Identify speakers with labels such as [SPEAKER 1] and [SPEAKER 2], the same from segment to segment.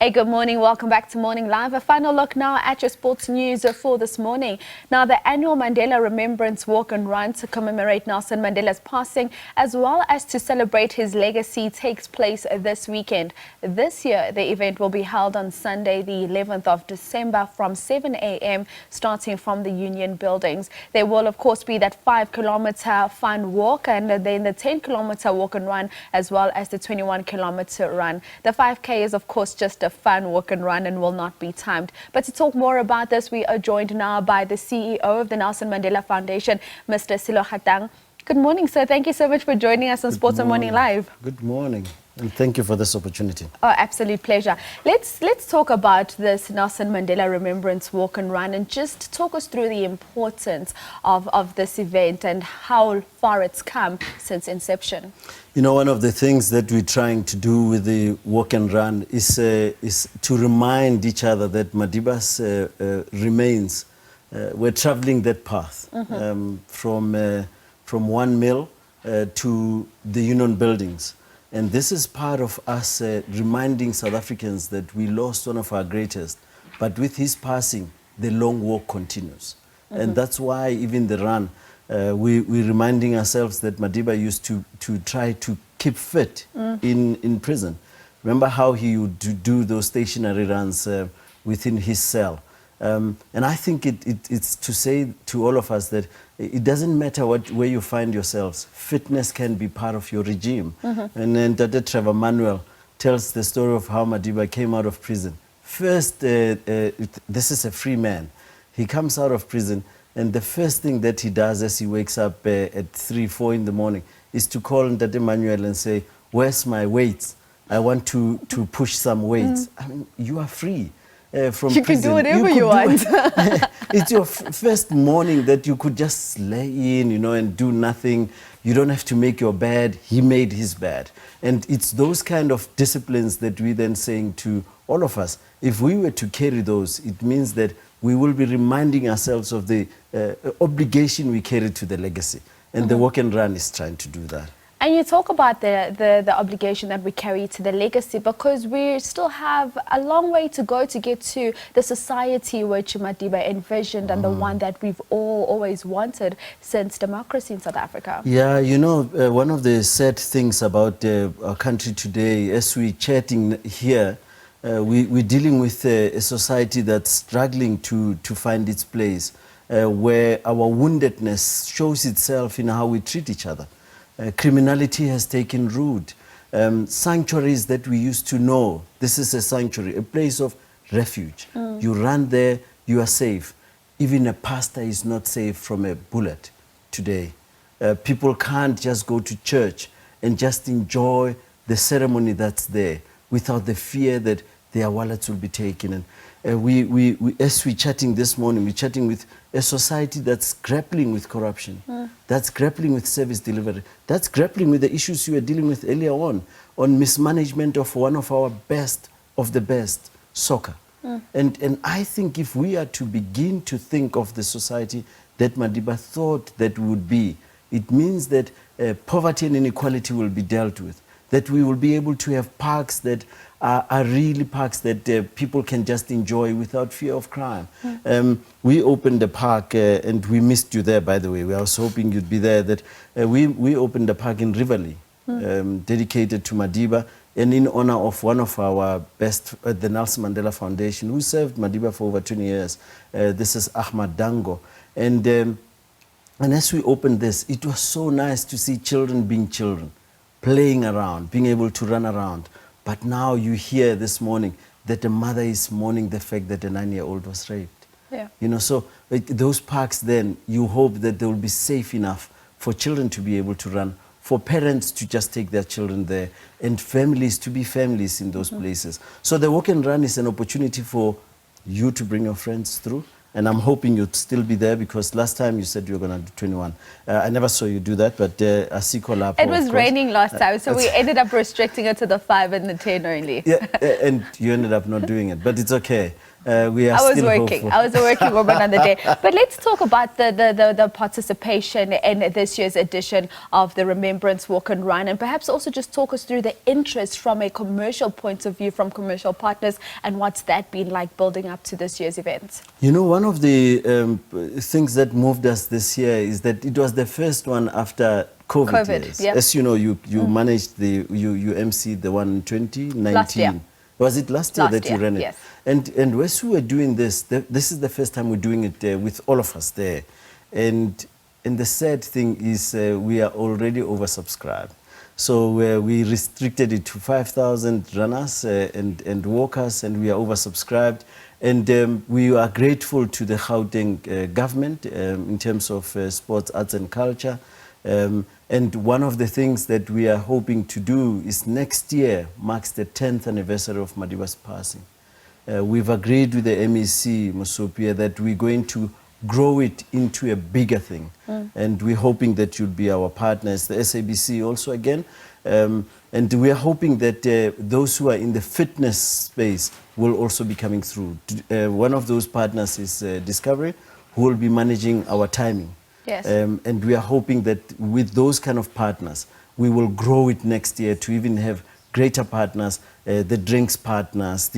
[SPEAKER 1] Hey, good morning. Welcome back to Morning Live. A final look now at your sports news for this morning. Now, the annual Mandela Remembrance Walk and Run to commemorate Nelson Mandela's passing, as well as to celebrate his legacy, takes place this weekend. This year, the event will be held on Sunday, the 11th of December from 7 a.m., starting from the Union Buildings. There will, of course, be that 5-kilometer fun walk and then the 10-kilometer walk and run, as well as the 21-kilometer run. The 5K is, of course, just a fun walk and run and will not be timed. But to talk more about this, we are joined now by the CEO of the Nelson Mandela Foundation, Mr. Sello Hatang. Good morning, sir. Thank you so much for joining us on Sports and Morning Live.
[SPEAKER 2] Good morning, and thank you for this opportunity.
[SPEAKER 1] Oh, absolute pleasure. Let's talk about this Nelson Mandela Remembrance Walk and Run, and just talk us through the importance of this event and how far it's come since inception.
[SPEAKER 2] You know, one of the things that we're trying to do with the walk and run is to remind each other that Madiba's remains. We're traveling that path from 1 mil to the Union Buildings. And this is part of us reminding South Africans that we lost one of our greatest. But with his passing, the long walk continues. And that's why even the run, we're reminding ourselves that Madiba used to try to keep fit in prison. Remember how he would do those stationary runs within his cell. And I think it's to say to all of us that it doesn't matter where you find yourselves. Fitness can be part of your regime. And then Dr. Trevor Manuel tells the story of how Madiba came out of prison. First, this is a free man. He comes out of prison, and the first thing that he does as he wakes up at 3, 4 in the morning is to call Dr. Manuel and say, "Where's my weights? I want to push some weights." I mean, you are free. From
[SPEAKER 1] you
[SPEAKER 2] prison.
[SPEAKER 1] can do whatever you want.
[SPEAKER 2] It's your first morning that you could just lay in, and do nothing. You don't have to make your bed. He made his bed. And it's those kind of disciplines that we then saying to all of us, if we were to carry those, it means that we will be reminding ourselves of the obligation we carry to the legacy. And the walk and run is trying to do that.
[SPEAKER 1] And you talk about the obligation that we carry to the legacy, because we still have a long way to go to get to the society which Madiba envisioned and the one that we've all always wanted since democracy in South Africa.
[SPEAKER 2] Yeah, one of the sad things about our country today, as we're chatting here, we're dealing with a society that's struggling to find its place, where our woundedness shows itself in how we treat each other. Criminality has taken root. Sanctuaries that we used to know, this is a sanctuary, a place of refuge. You run there, you are safe. Even a pastor is not safe from a bullet today. People can't just go to church and just enjoy the ceremony that's there without the fear that their wallets will be taken. And as we're chatting this morning, we're chatting with a society that's grappling with corruption, that's grappling with service delivery, that's grappling with the issues you were dealing with earlier on mismanagement of one of our best of the best, soccer. And I think if we are to begin to think of the society that Madiba thought that would be, it means that poverty and inequality will be dealt with, that we will be able to have parks that are really parks that people can just enjoy without fear of crime. We opened a park, and we missed you there, by the way. I was hoping you'd be there. That we opened a park in Rivoli, dedicated to Madiba, and in honor of one of our best, the Nelson Mandela Foundation, who served Madiba for over 20 years. This is Ahmad Dango. And as we opened this, it was so nice to see children being children, playing around, being able to run around. But now you hear this morning that a mother is mourning the fact that a 9-year-old was raped. Yeah. So those parks then, you hope that they will be safe enough for children to be able to run, for parents to just take their children there, and families to be families in those places. So the walk and run is an opportunity for you to bring your friends through. And I'm hoping you'd still be there, because last time you said you were going to do 21. I never saw you do that, but Asiko Lapo.
[SPEAKER 1] It was raining last time, so we ended up restricting it to the 5 and the 10 only.
[SPEAKER 2] Yeah, and you ended up not doing it, but it's okay. we are
[SPEAKER 1] I was
[SPEAKER 2] still
[SPEAKER 1] working.
[SPEAKER 2] hopeful.
[SPEAKER 1] I was a working woman on the day. But let's talk about the participation in this year's edition of the Remembrance Walk and Run, and perhaps also just talk us through the interest from a commercial point of view, from commercial partners, and what's that been like building up to this year's event?
[SPEAKER 2] You know, one of the things that moved us this year is that it was the first one after COVID years.
[SPEAKER 1] Yeah.
[SPEAKER 2] As you know, you managed you emceed the one in 2019.
[SPEAKER 1] Last year.
[SPEAKER 2] Was it last year that you ran it?
[SPEAKER 1] Yes.
[SPEAKER 2] And as we were doing this, this is the first time we're doing it with all of us there. And the sad thing is we are already oversubscribed. So we restricted it to 5,000 runners and walkers, and we are oversubscribed. And we are grateful to the Gauteng government in terms of sports, arts and culture. And one of the things that we are hoping to do is next year marks the 10th anniversary of Madiba's passing. We've agreed with the MEC, Mosopia, that we're going to grow it into a bigger thing. And we're hoping that you'll be our partners, the SABC also again. And we are hoping that those who are in the fitness space will also be coming through. One of those partners is Discovery, who will be managing our timing.
[SPEAKER 1] Yes.
[SPEAKER 2] And we are hoping that with those kind of partners, we will grow it next year to even have greater partners, the drinks partners,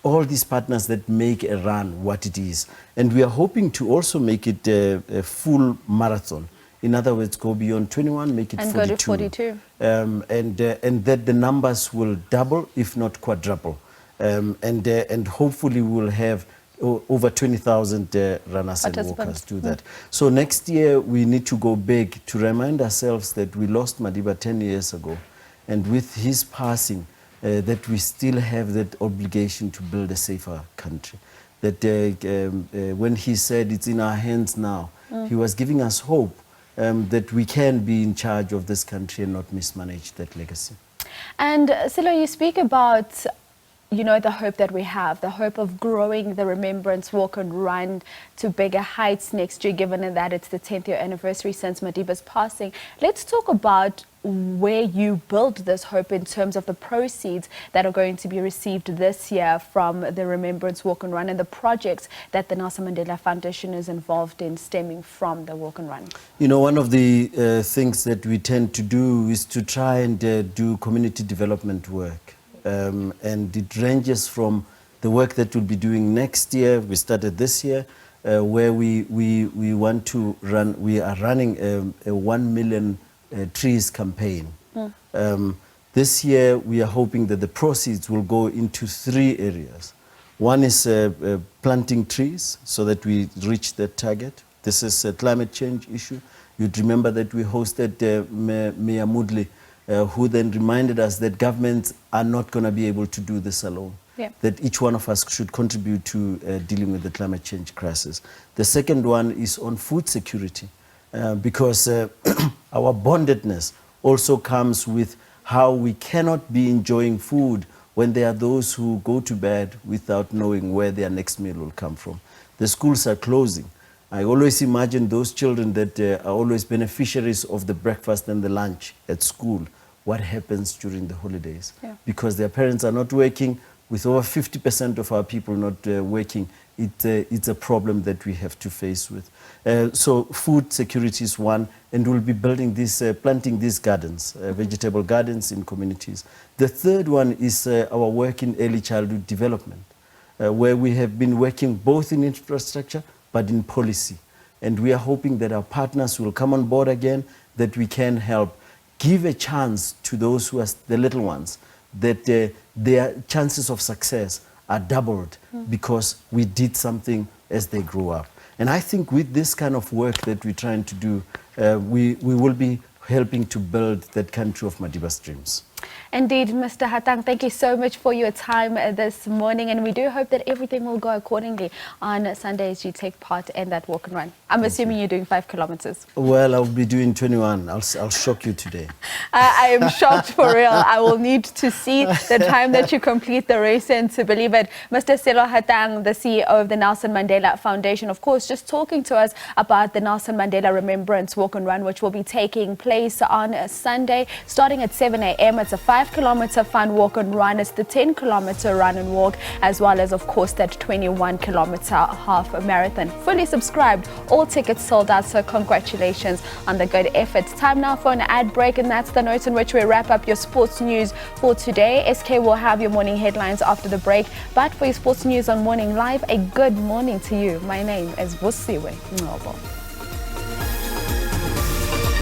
[SPEAKER 2] all these partners that make a run what it is. And we are hoping to also make it a full marathon. In other words, go beyond 21, make it
[SPEAKER 1] And
[SPEAKER 2] 42.
[SPEAKER 1] go to 42.
[SPEAKER 2] And that the numbers will double, if not quadruple. And hopefully we'll have over 20,000 runners and walkers do that. So next year we need to go big to remind ourselves that we lost Madiba 10 years ago. And with his passing, that we still have that obligation to build a safer country. That when he said it's in our hands now, he was giving us hope that we can be in charge of this country and not mismanage that legacy.
[SPEAKER 1] And Sello, you speak about, you know, the hope that we have, the hope of growing the Remembrance Walk and Run to bigger heights next year, given that it's the 10th year anniversary since Madiba's passing. Let's talk about where you build this hope in terms of the proceeds that are going to be received this year from the Remembrance Walk and Run and the projects that the Nelson Mandela Foundation is involved in stemming from the Walk and Run.
[SPEAKER 2] You know, one of the things that we tend to do is to try and do community development work. And it ranges from the work that we'll be doing next year. We started this year, where we want to run, we are running a 1 million trees campaign. This year we are hoping that the proceeds will go into 3 areas. One is planting trees so that we reach that target. This is a climate change issue. You'd remember that we hosted Mayor Moodley, who then reminded us that governments are not going to be able to do this alone. Yeah. That each one of us should contribute to dealing with the climate change crisis. The second one is on food security, because our bondedness also comes with how we cannot be enjoying food when there are those who go to bed without knowing where their next meal will come from. The schools are closing. I always imagine those children that are always beneficiaries of the breakfast and the lunch at school. What happens during the holidays? Yeah. Because their parents are not working, with over 50% of our people not working, it's a problem that we have to face with. So food security is one, and we'll be building this, planting these gardens, vegetable gardens in communities. The third one is our work in early childhood development, where we have been working both in infrastructure but in policy. And we are hoping that our partners will come on board again, that we can help give a chance to those who are the little ones, that their chances of success are doubled because we did something as they grow up. And I think with this kind of work that we're trying to do, we will be helping to build that country of Madiba's dreams.
[SPEAKER 1] Indeed, Mr. Hatang, thank you so much for your time this morning, and we do hope that everything will go accordingly on Sunday as you take part in that walk and run. I'm assuming you're doing 5 kilometers.
[SPEAKER 2] Well, I'll be doing 21. I'll shock you today.
[SPEAKER 1] I am shocked for real. I will need to see the time that you complete the race and to believe it. Mr. Sello Hatang, the CEO of the Nelson Mandela Foundation, of course, just talking to us about the Nelson Mandela Remembrance Walk and Run, which will be taking place on Sunday, starting at 7 a.m. It's a 5-kilometer fun walk and run. It's the 10-kilometer run and walk, as well as, of course, that 21-kilometer half marathon. Fully subscribed, all tickets sold out, so congratulations on the good efforts. Time now for an ad break, and that's the note in which we wrap up your sports news for today. SK will have your morning headlines after the break, but for your sports news on Morning Live, a good morning to you. My name is Vusiwe Ngobo.